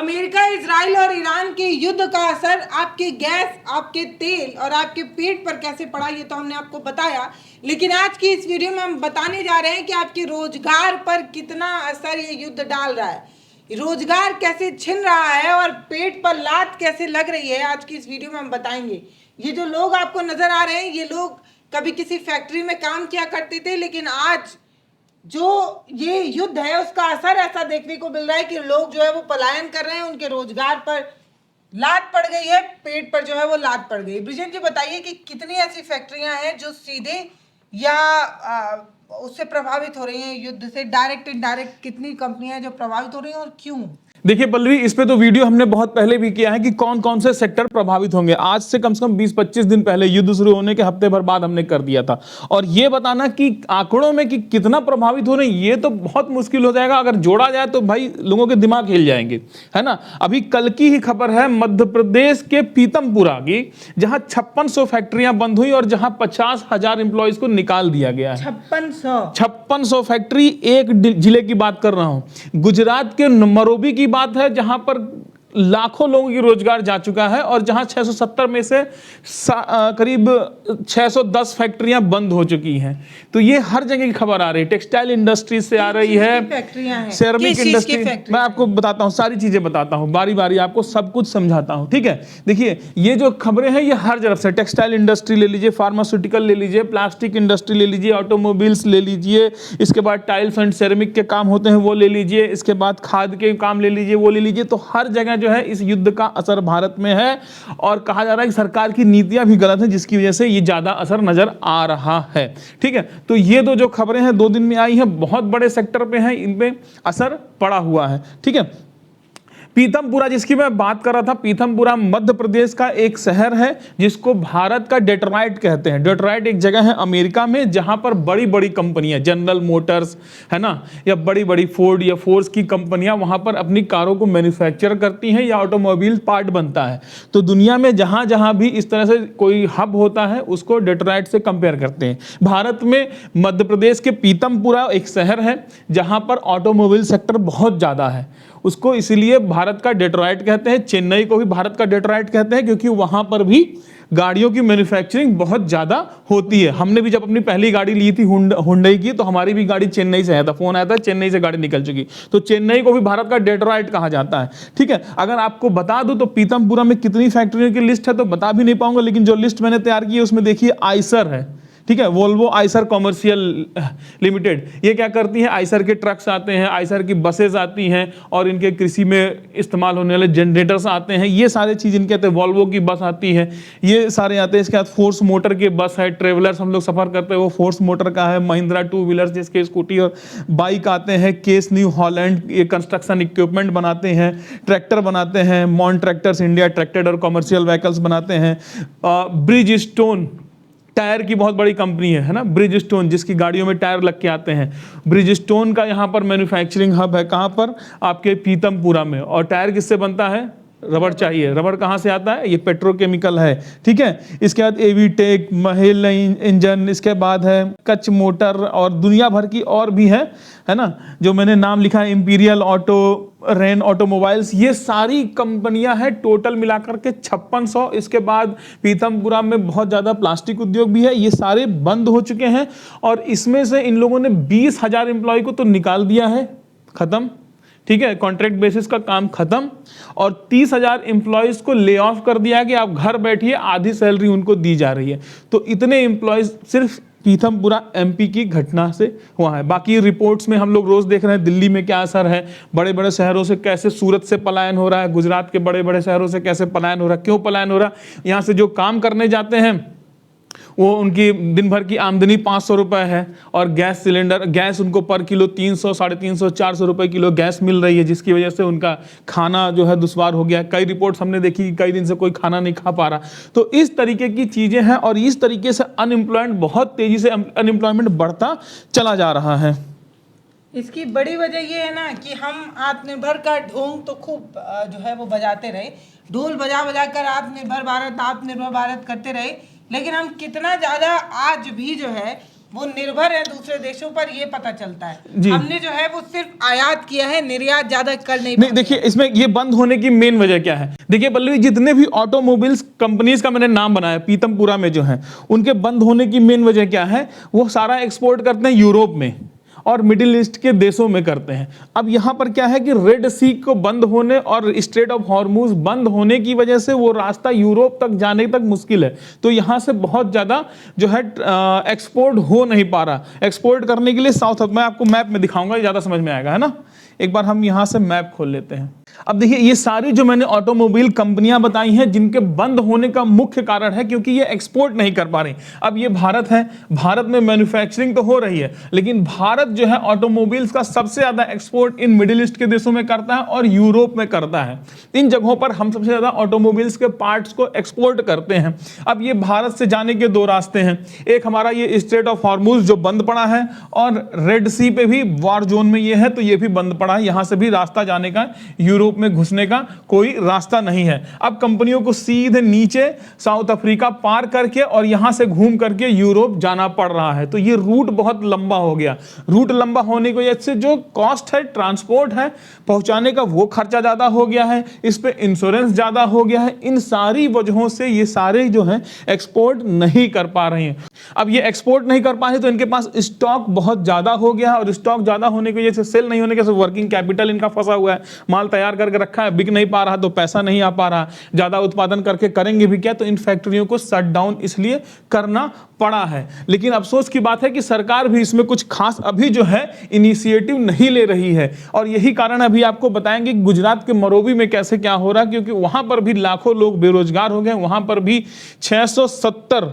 America, Israel और Iran के युद्ध का असर आपके गैस, आपके तेल और आपके पेट पर कैसे पड़ा, ये तो हमने आपको बताया। लेकिन आज की इस वीडियो में हम बताने जा रहे हैं कि आपके रोजगार पर कितना असर ये युद्ध डाल रहा है, रोजगार कैसे छिन रहा है और पेट पर लात कैसे लग रही है। आज की इस वीडियो में हम बताएंगे। ये जो लोग आपको नजर आ रहे हैं, ये लोग कभी किसी फैक्ट्री में काम किया करते थे, लेकिन आज जो ये युद्ध है उसका असर ऐसा देखने को मिल रहा है कि लोग जो है वो पलायन कर रहे हैं, उनके रोजगार पर लात पड़ गई है, पेट पर जो है वो लात पड़ गई। ब्रिजेन जी बताइए कि कितनी ऐसी फैक्ट्रियां हैं जो सीधे या उससे प्रभावित हो रही हैं, युद्ध से डायरेक्ट इनडायरेक्ट कितनी कंपनियां हैं जो प्रभावित हो रही हैं और क्यों? देखिए पल्लवी, इस पे तो वीडियो हमने बहुत पहले भी किया है कि कौन कौन से सेक्टर प्रभावित होंगे। आज से कम 20-25 दिन पहले, युद्ध शुरू होने के हफ्ते भर बाद हमने कर दिया था। और ये बताना कि आंकड़ों में कि कितना प्रभावित हो रहे हैं, ये तो बहुत मुश्किल हो जाएगा। अगर जोड़ा जाए तो भाई लोगों के दिमाग हिल जाएंगे, है ना। अभी कल की ही खबर है मध्य प्रदेश के पीतमपुरा की, जहां 5600 फैक्ट्रियां बंद हुई और जहां 50,000 एम्प्लॉयज को निकाल दिया गया है। 5600 फैक्ट्री। एक जिले की बात कर रहा हूं, गुजरात के मरोबी की बात है, जहां पर लाखों लोगों की रोजगार जा चुका है और जहां 670 में से करीब 610 फैक्ट्रियां बंद हो चुकी हैं। तो ये हर जगह की खबर आ रही है, टेक्सटाइल इंडस्ट्री से आ रही है, सेरामिक इंडस्ट्री। मैं आपको बताता हूं, सारी चीजें बताता हूं, बारी बारी आपको सब कुछ समझाता हूं, ठीक है। देखिए ये जो खबरें हैं ये हर तरफ से, टेक्सटाइल इंडस्ट्री ले लीजिए, फार्मास्यूटिकल ले लीजिए, प्लास्टिक इंडस्ट्री ले लीजिए, ऑटोमोबाइल्स ले लीजिए, इसके बाद टाइल्स एंड सेरामिक के काम होते हैं वो ले लीजिए, इसके बाद खाद के काम ले लीजिए, वो ले लीजिए। तो हर जगह जो है इस युद्ध का असर भारत में है और कहा जा रहा है कि सरकार की नीतियां भी गलत हैं, जिसकी वजह से ये ज्यादा असर नजर आ रहा है, ठीक है। तो ये जो खबरें हैं 2 दिन में आई हैं, बहुत बड़े सेक्टर पे हैं, इन पे असर पड़ा हुआ है, ठीक है। पीतमपुरा जिसकी मैं बात कर रहा था, पीतमपुरा मध्य प्रदेश का एक शहर है जिसको भारत का डेट्रॉइट कहते हैं। डेट्रॉइट एक जगह है अमेरिका में जहां पर बड़ी बड़ी कंपनियां, जनरल मोटर्स है ना, या बड़ी बड़ी फोर्ड या फोर्स की कंपनियां वहां पर अपनी कारों को मैन्युफैक्चर करती हैं या ऑटोमोबाइल पार्ट बनता है। तो दुनिया में जहां जहां भी इस तरह से कोई हब होता है उसको डेट्रॉइट से कंपेयर करते हैं। भारत में मध्य प्रदेश के पीतमपुरा एक शहर है जहां पर ऑटोमोबाइल सेक्टर बहुत ज्यादा है, उसको इसीलिए भारत का डेट्रॉइट कहते हैं। चेन्नई को भी भारत का डेट्रॉइट कहते हैं क्योंकि वहां पर भी गाड़ियों की मैन्युफैक्चरिंग बहुत ज्यादा होती है। हमने भी जब अपनी पहली गाड़ी ली थी हुंडई की, तो हमारी भी गाड़ी चेन्नई से आया था, फोन आया था चेन्नई से गाड़ी निकल चुकी। तो चेन्नई को भी भारत का डेट्रॉइट कहा जाता है, ठीक है। अगर आपको बता दूं तो पीतमपुरा में कितनी फैक्ट्रियों की लिस्ट है तो बता भी नहीं पाऊंगा, लेकिन जो लिस्ट मैंने तैयार की है उसमें देखिए आइसर है, ठीक है, वोल्वो आइसर कॉमर्शियल लिमिटेड। ये क्या करती है, आइसर के ट्रक्स आते हैं, आइसर की बसेस आती हैं और इनके कृषि में इस्तेमाल होने वाले जनरेटर्स आते हैं, ये सारे चीज इनके आते हैं। वोल्वो की बस आती है, ये सारे आते हैं। इसके बाद फोर्स मोटर के बस है, ट्रेवलर्स हम लोग सफर करते हैं वो फोर्स मोटर का है। महिंद्रा 2 व्हीलर्स जिसके स्कूटी और बाइक आते हैं। केस न्यू हॉलैंड ये कंस्ट्रक्शन इक्विपमेंट बनाते हैं, ट्रैक्टर बनाते हैं। मॉन ट्रैक्टर्स इंडिया ट्रैक्टर और कॉमर्शियल व्हीकल्स बनाते हैं। ब्रिज स्टोन टायर की बहुत बड़ी कंपनी है ना, ब्रिज स्टोन, जिसकी गाड़ियों में टायर लग के आते हैं। ब्रिज स्टोन का यहाँ पर मैन्युफैक्चरिंग हब है, कहाँ पर, आपके पीतमपुरा में। और टायर किससे बनता है, रबड़ चाहिए। रबड़ कहाँ से आता है, ये पेट्रोकेमिकल है, ठीक है। इसके बाद एवीटेक, महिल इंजन, इसके बाद है कच मोटर और दुनिया भर की और भी है ना, जो मैंने नाम लिखा है, इंपीरियल ऑटो, रेन ऑटोमोबाइल्स, ये सारी कंपनियां हैं टोटल मिलाकर के 5600। इसके बाद पीतमपुरा में बहुत ज्यादा प्लास्टिक उद्योग भी है, ये सारे बंद हो चुके हैं। और इसमें से इन लोगों ने 20,000 एम्प्लॉय को तो निकाल दिया है, खत्म, ठीक है, कॉन्ट्रैक्ट बेसिस का काम खत्म। और 30,000 एम्प्लॉयज को ले ऑफ कर दिया कि आप घर बैठिए, आधी सैलरी उनको दी जा रही है। तो इतने एम्प्लॉयज सिर्फ पीतमपुरा एमपी की घटना से हुआ है। बाकी रिपोर्ट्स में हम लोग रोज देख रहे हैं दिल्ली में क्या असर है, बड़े बड़े शहरों से कैसे, सूरत से पलायन हो रहा है, गुजरात के बड़े बड़े शहरों से कैसे पलायन हो रहा है। क्यों पलायन हो रहा है, यहाँ से जो काम करने जाते हैं वो उनकी दिन भर की आमदनी 500 रुपए है और गैस सिलेंडर, गैस उनको पर किलो 300, 350, 400 रुपए किलो गैस मिल रही है, जिसकी वजह से उनका खाना जो है दुश्वार हो गया। कई रिपोर्ट्स हमने देखी कि कई दिन से कोई खाना नहीं खा पा रहा। तो इस तरीके की चीजें हैं और इस तरीके से अनएम्प्लॉयमेंट, बहुत तेजी से अनएम्प्लॉयमेंट बढ़ता चला जा रहा है। इसकी बड़ी वजह ये है ना कि हम आत्मनिर्भर का ढोंग तो खूब जो है वो बजाते रहे, ढोल बजा बजा कर आत्मनिर्भर भारत करते रहे, लेकिन हम कितना ज़्यादा आज भी जो है वो निर्भर है दूसरे देशों पर, ये पता चलता है। जी। हमने जो है वो सिर्फ आयात किया है, निर्यात ज्यादा कर नहीं नहीं, देखिए इसमें ये बंद होने की मेन वजह क्या है। देखिए पल्लवी, जितने भी ऑटोमोबाइल्स कंपनीज का मैंने नाम बनाया पीतमपुरा में जो है, उनके बंद होने की मेन वजह क्या है, वो सारा एक्सपोर्ट करते हैं यूरोप में और मिडिल ईस्ट के देशों में करते हैं। अब यहाँ पर क्या है कि रेड सी को बंद होने और स्ट्रेट ऑफ हॉर्मुज बंद होने की वजह से वो रास्ता यूरोप तक जाने तक मुश्किल है, तो यहाँ से बहुत ज़्यादा जो है एक्सपोर्ट हो नहीं पा रहा। एक्सपोर्ट करने के लिए साउथ, मैं आपको मैप में दिखाऊंगा, ज़्यादा समझ में आएगा, है ना। एक बार हम यहाँ से मैप खोल लेते हैं। अब देखिए ये सारी जो मैंने ऑटोमोबाइल कंपनियां बताई हैं जिनके बंद होने का मुख्य कारण है क्योंकि ये एक्सपोर्ट नहीं कर पा रही। अब ये भारत है, भारत में मैन्युफैक्चरिंग तो हो रही है, लेकिन भारत जो है ऑटोमोबाइल्स का सबसे ज्यादा एक्सपोर्ट इन मिडिल ईस्ट के देशों में करता है और यूरोप में करता है। इन जगहों पर हम सबसे ज्यादा ऑटोमोबाइल्स के पार्ट्स को एक्सपोर्ट करते हैं। अब ये भारत से जाने के दो रास्ते हैं, एक हमारा ये स्ट्रेट ऑफ हॉर्मुज जो बंद पड़ा है, और रेड सी पे भी वॉर जोन में ये है तो ये भी बंद पड़ा है, यहां से भी रास्ता जाने का, यूरोप में घुसने का कोई रास्ता नहीं है। अब कंपनियों को सीधे नीचे साउथ अफ्रीका पार करके और यहां से घूम करके यूरोप जाना पड़ रहा है, तो ये रूट बहुत लंबा हो गया। रूट लंबा होने की वजह से जो कॉस्ट है, ट्रांसपोर्ट है पहुंचाने का, वो खर्चा ज्यादा हो गया है, इस पे इंश्योरेंस ज्यादा हो गया है। इन सारी वजहों से ये सारे जो है एक्सपोर्ट नहीं कर पा रहे हैं। अब ये एक्सपोर्ट नहीं कर पा रहे तो इनके पास स्टॉक बहुत ज्यादा हो गया है, और स्टॉक ज्यादा होने की वजह से सेल नहीं होने की वजह से वर्किंग कैपिटल इनका फंसा हुआ है, माल तैयार करके रखा है, बिक नहीं पा रहा तो पैसा नहीं आ पा रहा, ज्यादा उत्पादन करके करेंगे भी क्या, तो इन फैक्ट्रियों को शट डाउन इसलिए करना पड़ा है। लेकिन अफसोस की बात है कि सरकार भी इसमें कुछ खास अभी जो है इनिशिएटिव नहीं ले रही है, और यही कारण अभी आपको बताएंगे गुजरात के मरोबी में कैसे क्या हो रहा है, क्योंकि वहां पर भी लाखों लोग बेरोजगार हो गए, वहां पर भी 670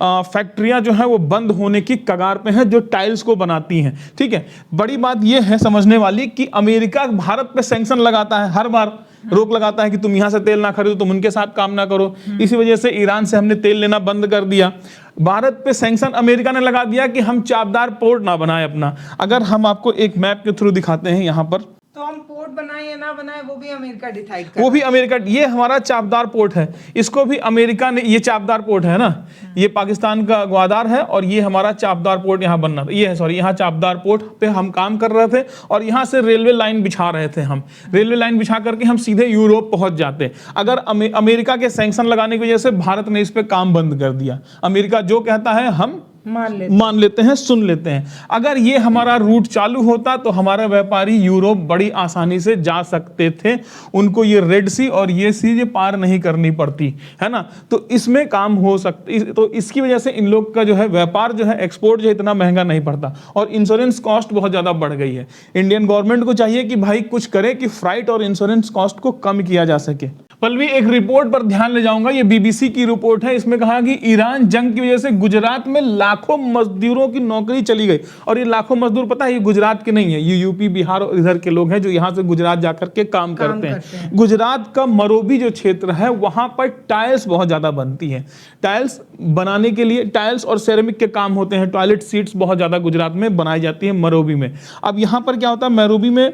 फैक्ट्रियां जो है वो बंद होने की कगार पे हैं जो टाइल्स को बनाती हैं। ठीक है, बड़ी बात ये है समझने वाली कि अमेरिका भारत पे सैंक्शन लगाता है, हर बार रोक लगाता है कि तुम यहां से तेल ना खरीदो, तुम उनके साथ काम ना करो। इसी वजह से ईरान से हमने तेल लेना बंद कर दिया। भारत पे सैंक्शन अमेरिका ने लगा दिया कि हम चाबदार पोर्ट ना बनाए अपना। अगर हम आपको एक मैप के थ्रू दिखाते हैं यहाँ पर, तो हम पोर्ट बनाए या ना बनाए वो भी अमेरिका डिसाइड कर, वो भी अमेरिका। ये हमारा चाबदार पोर्ट है, इसको भी अमेरिका ने, ये चाबदार पोर्ट है ना, ये पाकिस्तान का ग्वादार है और ये हमारा चाबदार पोर्ट यहाँ बनना था, ये है सॉरी, यहाँ चाबदार पोर्ट पे हम काम कर रहे थे और यहाँ से रेलवे लाइन बिछा रहे थे। हम रेलवे लाइन बिछा करके हम सीधे यूरोप पहुंच जाते। अगर अमेरिका के सैंक्शन लगाने की वजह से भारत ने इस पे काम बंद कर दिया। अमेरिका जो कहता है हम मान लेते हैं, सुन लेते हैं। अगर ये हमारा रूट चालू होता तो हमारे व्यापारी यूरोप बड़ी आसानी से जा सकते थे, उनको ये रेड सी और ये सी ये पार नहीं करनी पड़ती, है ना। तो इसमें काम हो सकता, तो इसकी वजह से इन लोग का जो है व्यापार जो है, एक्सपोर्ट जो है इतना महंगा नहीं पड़ता, और इंश्योरेंस कॉस्ट बहुत ज्यादा बढ़ गई है। इंडियन गवर्नमेंट को चाहिए कि भाई कुछ करे कि फ्राइट और इंश्योरेंस कॉस्ट को कम किया जा सके। पल्लवी, एक रिपोर्ट पर ध्यान ले जाऊंगा, ये बीबीसी की रिपोर्ट है। इसमें कहा कि ईरान जंग की वजह से गुजरात में लाखों मजदूरों की नौकरी चली गई, और ये लाखों मजदूर पता है ये गुजरात के नहीं है, ये यूपी बिहार और इधर के लोग हैं जो यहाँ से गुजरात जाकर के काम करते हैं। गुजरात का मरोबी जो क्षेत्र है वहां पर टाइल्स बहुत ज्यादा बनती है। टाइल्स बनाने के लिए टाइल्स और सेरेमिक के काम होते हैं। टॉयलेट सीट्स बहुत ज्यादा गुजरात में बनाई जाती है मरोबी में। अब यहाँ पर क्या होता है, मरोबी में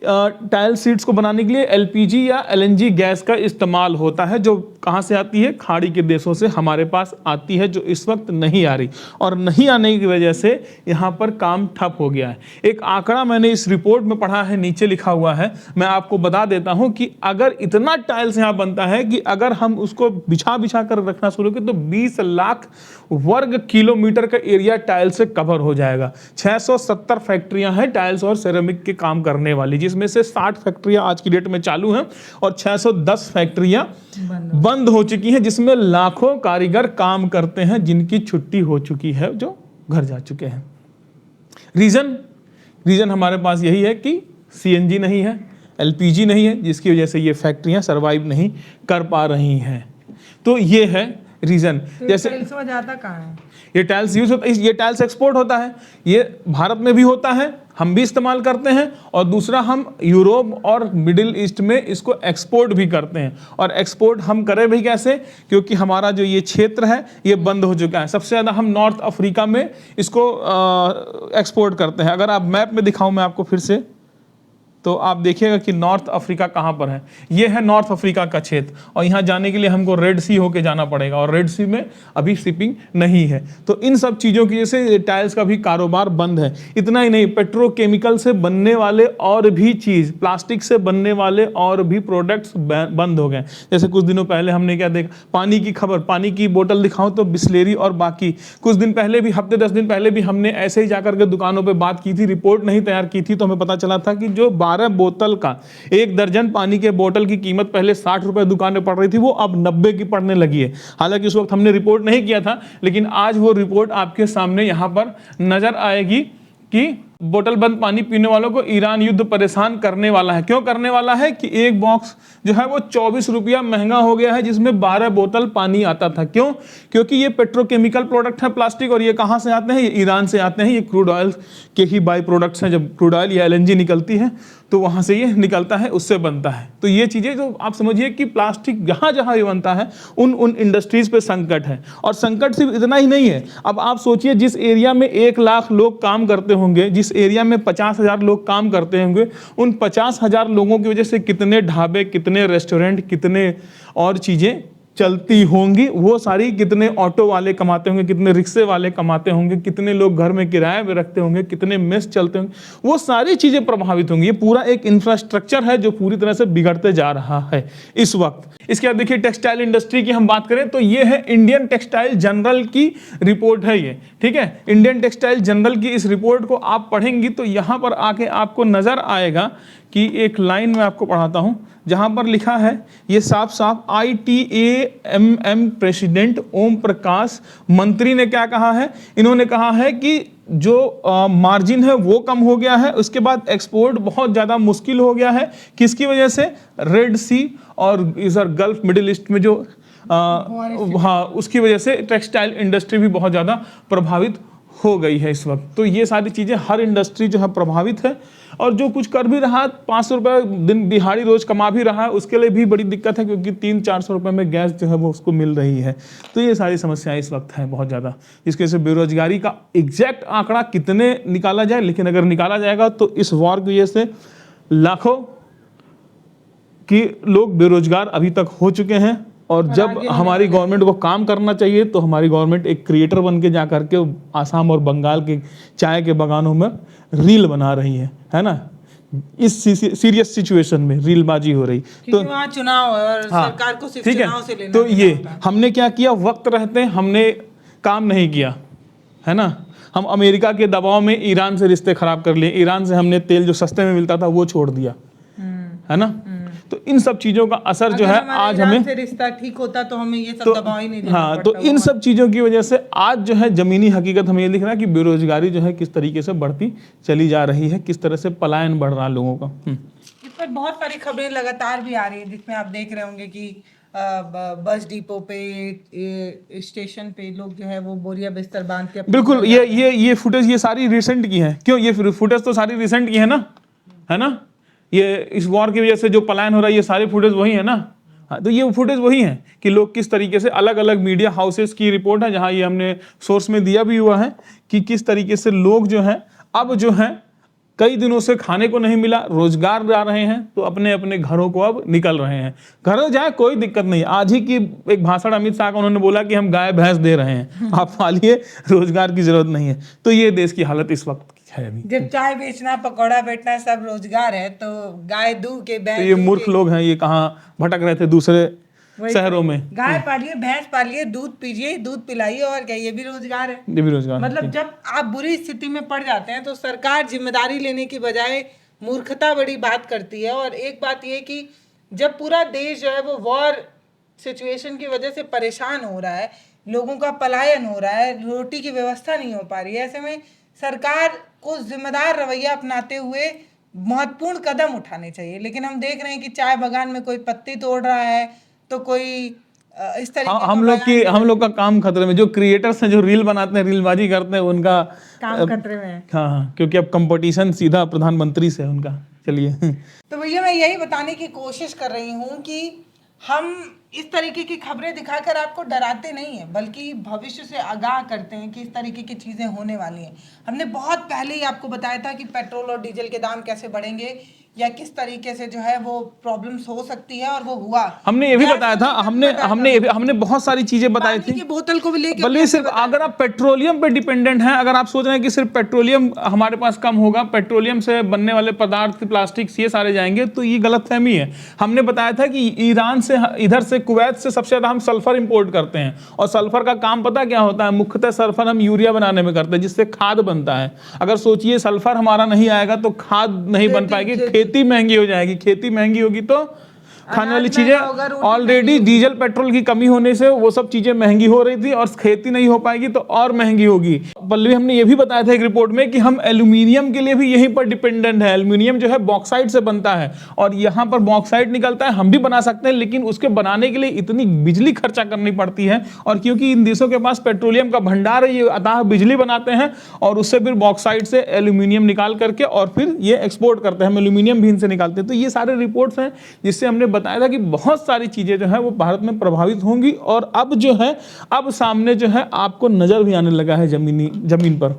टाइल सीट्स को बनाने के लिए एलपीजी या एलएनजी गैस का इस्तेमाल होता है, जो कहां से आती है, खाड़ी के देशों से हमारे पास आती है, जो इस वक्त नहीं आ रही, और नहीं आने की वजह से यहां पर काम ठप हो गया है। एक आंकड़ा मैंने इस रिपोर्ट में पढ़ा है, नीचे लिखा हुआ है, मैं आपको बता देता हूं कि अगर इतना टाइल्स यहां बनता है कि अगर हम उसको बिछा बिछा कर रखना शुरू करें तो 20 लाख वर्ग किलोमीटर का एरिया टाइल्स से कवर हो जाएगा। 670 फैक्ट्रियां हैं टाइल्स और सेरेमिक के काम करने वाली, जिसमें से 60 फैक्ट्रियां आज की डेट में चालू हैं और 610 फैक्ट्रियां बंद हो चुकी हैं, जिसमें लाखों कारीगर काम करते हैं जिनकी छुट्टी हो चुकी है, जो घर जा चुके हैं। रीजन हमारे पास यही है कि सीएनजी नहीं है, एलपीजी नहीं है, जिसकी वजह से ये फैक्ट्रियां सरवाइव नहीं कर पा रही हैं। तो ये है रीजन। जैसे जाता कहाँ है, ये टाइल्स यूज होता है, ये टाइल्स एक्सपोर्ट होता है, ये भारत में भी होता है, हम भी इस्तेमाल करते हैं, और दूसरा हम यूरोप और मिडिल ईस्ट में इसको एक्सपोर्ट भी करते हैं। और एक्सपोर्ट हम करें भी कैसे, क्योंकि हमारा जो ये क्षेत्र है ये बंद हो चुका है। सबसे ज़्यादा हम नॉर्थ अफ्रीका में इसको एक्सपोर्ट करते हैं। अगर आप मैप में दिखाऊं मैं आपको फिर से, तो आप देखिएगा कि नॉर्थ अफ्रीका कहाँ पर है। ये है नॉर्थ अफ्रीका का क्षेत्र, और यहाँ जाने के लिए हमको रेड सी होके जाना पड़ेगा, और रेड सी में अभी शिपिंग नहीं है। तो इन सब चीज़ों की वजह से टाइल्स का भी कारोबार बंद है। इतना ही नहीं, पेट्रोकेमिकल से बनने वाले और भी चीज़, प्लास्टिक से बनने वाले और भी प्रोडक्ट्स बंद हो गए। जैसे कुछ दिनों पहले हमने क्या देखा, पानी की खबर, पानी की बोतल दिखाऊं तो बिस्लेरी और बाकी। कुछ दिन पहले भी, हफ्ते 10 दिन पहले भी हमने ऐसे ही जाकर के दुकानों पे बात की थी, रिपोर्ट नहीं तैयार की थी, तो हमें पता चला था कि जो 12 बोतल का, 1 दर्जन पानी के बोतल की कीमत पहले 60 रुपए दुकान में पड़ रही थी, वो अब 90 की पड़ने लगी है। हालांकि उस वक्त हमने रिपोर्ट नहीं किया था, लेकिन आज वो रिपोर्ट आपके सामने यहाँ पर नजर आएगी कि बोतल बंद पानी पीने वालों को ईरान युद्ध परेशान करने वाला है। क्यों करने वाला है कि एक बॉक्स जो है वो 24 रुपया महंगा हो गया है, जिसमें 12 बोतल पानी आता था। क्यों? क्योंकि ये पेट्रोकेमिकल प्रोडक्ट है, प्लास्टिक, और ये कहाँ से आते हैं? ये ईरान से आते हैं। ये क्रूड ऑयल के ही बाई प्रोडक्ट्स हैं। जब क्रूड ऑयल या LNG निकलती है तो वहाँ से ये निकलता है, उससे बनता है। तो ये चीज़ें जो आप समझिए कि प्लास्टिक जहाँ जहाँ ये बनता है उन इंडस्ट्रीज़ पे संकट है। और संकट सिर्फ इतना ही नहीं है। अब आप सोचिए, जिस एरिया में 1 लाख लोग काम करते होंगे, जिस एरिया में 50,000 लोग काम करते होंगे, उन 50,000 लोगों की वजह से कितने ढाबे, कितने रेस्टोरेंट, कितने और चीज़ें चलती होंगी। वो सारी, कितने ऑटो वाले कमाते होंगे, कितने रिक्शे वाले कमाते होंगे, कितने लोग घर में किराए में रखते होंगे, कितने मेस चलते होंगे, वो सारी चीज़ें प्रभावित होंगी। ये पूरा एक इंफ्रास्ट्रक्चर है जो पूरी तरह से बिगड़ते जा रहा है इस वक्त। इसके बाद देखिए, टेक्सटाइल इंडस्ट्री की हम बात करें तो ये है इंडियन टेक्सटाइल जनरल की रिपोर्ट है ये, ठीक है। इंडियन टेक्सटाइल जनरल की इस रिपोर्ट को आप पढ़ेंगी तो यहाँ पर आके आपको नजर आएगा कि एक लाइन में आपको पढ़ाता हूं, जहां पर लिखा है ये साफ साफ, ITAMM प्रेसिडेंट ओम प्रकाश मंत्री ने क्या कहा है? इन्होंने कहा है कि जो मार्जिन है वो कम हो गया है, उसके बाद एक्सपोर्ट बहुत ज़्यादा मुश्किल हो गया है। किसकी वजह से? रेड सी और इधर गल्फ मिडिल ईस्ट में जो हाँ, उसकी वजह से टेक्सटाइल इंडस्ट्री भी बहुत ज़्यादा प्रभावित हो गई है इस वक्त। तो ये सारी चीज़ें, हर इंडस्ट्री जो है प्रभावित है, और जो कुछ कर भी रहा, 500 रुपये दिन दिहाड़ी रोज कमा भी रहा है, उसके लिए भी बड़ी दिक्कत है, क्योंकि 300-400 रुपये में गैस जो है वो उसको मिल रही है। तो ये सारी समस्याएं इस वक्त हैं बहुत ज़्यादा, जिसकी वजह से बेरोजगारी का एग्जैक्ट आंकड़ा कितने निकाला जाए, लेकिन अगर निकाला जाएगा तो इस वॉर की वजह से लाखों कि लोग बेरोजगार अभी तक हो चुके हैं। और जब हमारी गवर्नमेंट को काम करना चाहिए तो हमारी गवर्नमेंट एक क्रिएटर बन के जा करके आसाम और बंगाल के चाय के बागानों में रील बना रही है ना। इस सीरियस सिचुएशन में रीलबाजी हो रही, तो वहाँ चुनाव और सरकार को सिर्फ चुनाव से लेना। तो ये हमने क्या किया, वक्त रहते हमने काम नहीं किया, है ना। हम अमेरिका के दबाव में ईरान से रिश्ते खराब कर लिए, ईरान से हमने तेल जो सस्ते में मिलता था वो छोड़ दिया, है ना। तो इन सब चीजों का असर जो है आज हमें, से रिश्ता ठीक होता तो हमें ये सब दबाव ही नहीं देना हाँ, तो इन सब चीजों की वजह से आज जो है जमीनी हकीकत हमें ये दिख रहा है कि बेरोजगारी जो है किस तरीके से बढ़ती चली जा रही है, किस तरह से पलायन बढ़ रहा है लोगों का। इस पर बहुत सारी खबरें लगातार भी आ रही है, जिसमें आप देख रहे होंगे कि बस डिपो पे, स्टेशन पे लोग जो है वो बोरिया बिस्तर बांध के, बिल्कुल, ये फुटेज ये सारी रिसेंट की है। क्यों? ये फुटेज तो सारी रिसेंट की है ना। ये इस वॉर की वजह से जो पलायन हो रहा है, ये सारे फुटेज वही है ना। हाँ, तो ये फुटेज वही है कि लोग किस तरीके से, अलग अलग मीडिया हाउसेस की रिपोर्ट है, जहां ये हमने सोर्स में दिया भी हुआ है कि किस तरीके से लोग जो हैं अब जो हैं कई दिनों से खाने को नहीं मिला, रोजगार जा रहे हैं, तो अपने अपने घरों को अब निकल रहे हैं। घरों जाए कोई दिक्कत नहीं। आज ही की एक भाषण अमित शाह का, उन्होंने बोला कि हम गाय भैंस दे रहे हैं, आप पालिए, रोजगार की जरूरत नहीं है। तो ये देश की हालत इस वक्त है अभी। जब चाय बेचना, पकौड़ा बेचना सब रोजगार है, तो गाय दूध के, तो ये मूर्ख लोग हैं, ये कहाँ भटक रहे थे दूसरे शहरों में। गाय पालिए, भैंस पालिए, दूध पीजिए, दूध पिलाइए, और क्या, ये भी रोजगार है। ये भी रोजगार, मतलब जब आप बुरी स्थिति में पड़ जाते हैं तो सरकार जिम्मेदारी लेने की बजाय मूर्खता बड़ी बात करती है। और एक बात ये कि जब पूरा देश जो है वो वॉर सिचुएशन की वजह से परेशान हो रहा है, लोगों का पलायन हो रहा है, रोटी की व्यवस्था नहीं हो पा रही है, ऐसे में सरकार को जिम्मेदार रवैया अपनाते हुए महत्वपूर्ण कदम उठाने चाहिए। लेकिन हम देख रहे हैं कि चाय बागान में कोई पत्ती तोड़ रहा है, तो कोई इस तरीके हम लोग का काम खतरे में। जो क्रिएटर्स हैं, जो रील बनाते हैं, रीलबाजी करते हैं, उनका काम खतरे में है। हाँ, क्योंकि अब कंपटीशन सीधा प्रधानमंत्री से है उनका। चलिए, तो भैया मैं यही बताने की कोशिश कर रही हूँ कि हम इस तरीके की खबरें दिखाकर आपको डराते नहीं हैं, बल्कि भविष्य से आगाह करते हैं कि इस तरीके की चीज़ें होने वाली हैं। हमने बहुत पहले ही आपको बताया था कि पेट्रोल और डीजल के दाम कैसे बढ़ेंगे, या किस तरीके से जो है वो प्रॉब्लम्स हो सकती है, और वो हुआ। हमने ये भी गैस बताया को था, लेकर हमने बहुत सारी चीजें बताई पानी थी। की बोतल को भी लेके बल्कि सिर्फ अगर आप पेट्रोलियम पे डिपेंडेंट हैं, अगर आप सोच रहे हैं कि सिर्फ पेट्रोलियम हमारे पास कम होगा, पेट्रोलियम से बनने वाले पदार्थ, प्लास्टिक्स, ये सारे जाएंगे, तो ये गलतफहमी है। हमने बताया था कि ईरान से, इधर से, कुवैत से सबसे ज्यादा हम सल्फर इंपोर्ट करते हैं, और सल्फर का काम पता क्या होता है? मुख्यतः सल्फर हम यूरिया बनाने में करते हैं, जिससे खाद बनता है। अगर सोचिए सल्फर हमारा नहीं आएगा तो खाद नहीं बन पाएगी, खेती महंगी हो जाएगी, खेती महंगी होगी तो खाने वाली चीजें, ऑलरेडी डीजल पेट्रोल की कमी होने से वो सब चीजें महंगी हो रही थी, और खेती नहीं हो पाएगी तो और महंगी होगी। बल्कि हमने ये भी बताया था एक रिपोर्ट में कि हम एल्यूमिनियम के लिए भी यहीं पर डिपेंडेंट है। एल्यूमिनियम जो है बॉक्साइट से बनता है, और यहाँ पर बॉक्साइट निकलता है, हम भी बना सकते हैं, लेकिन उसके बनाने के लिए इतनी बिजली खर्चा करनी पड़ती है, और क्योंकि इन देशों के पास पेट्रोलियम का भंडार है, ये अतः बिजली बनाते हैं, और उससे फिर बॉक्साइट से एल्यूमिनियम निकाल करके और फिर ये एक्सपोर्ट करते हैं। हम एल्यूमिनियम भी इनसे निकालते हैं। तो ये सारे रिपोर्ट्स हैं जिससे हमने बताया था कि बहुत सारी चीजें जो है वो भारत में प्रभावित होंगी, और अब जो है, अब सामने जो है आपको नजर भी आने लगा है जमीन पर।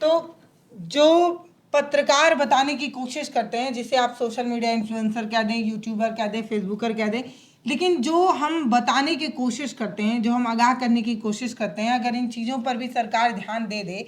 तो जो पत्रकार बताने की कोशिश करते हैं, जिसे आप सोशल मीडिया इन्फ्लुएंसर कह दें, यूट्यूबर कह दें, फेसबुकर कह दें, लेकिन जो हम बताने की कोशिश करते हैं, जो हम आगाह करने की कोशिश करते हैं, अगर इन चीज़ों पर भी सरकार ध्यान दे दे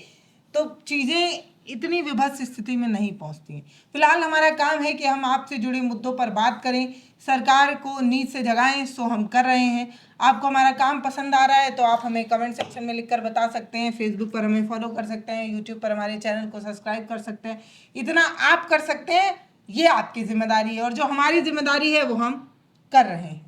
तो चीज़ें इतनी विभत्स स्थिति में नहीं पहुंचती हैं। फिलहाल हमारा काम है कि हम आपसे जुड़े मुद्दों पर बात करें, सरकार को नींद से जगाएं, सो हम कर रहे हैं। आपको हमारा काम पसंद आ रहा है तो आप हमें कमेंट सेक्शन में लिखकर बता सकते हैं, फेसबुक पर हमें फॉलो कर सकते हैं, यूट्यूब पर हमारे चैनल को सब्सक्राइब कर सकते हैं। इतना आप कर सकते हैं, ये आपकी जिम्मेदारी है, और जो हमारी जिम्मेदारी है वो हम कर रहे हैं।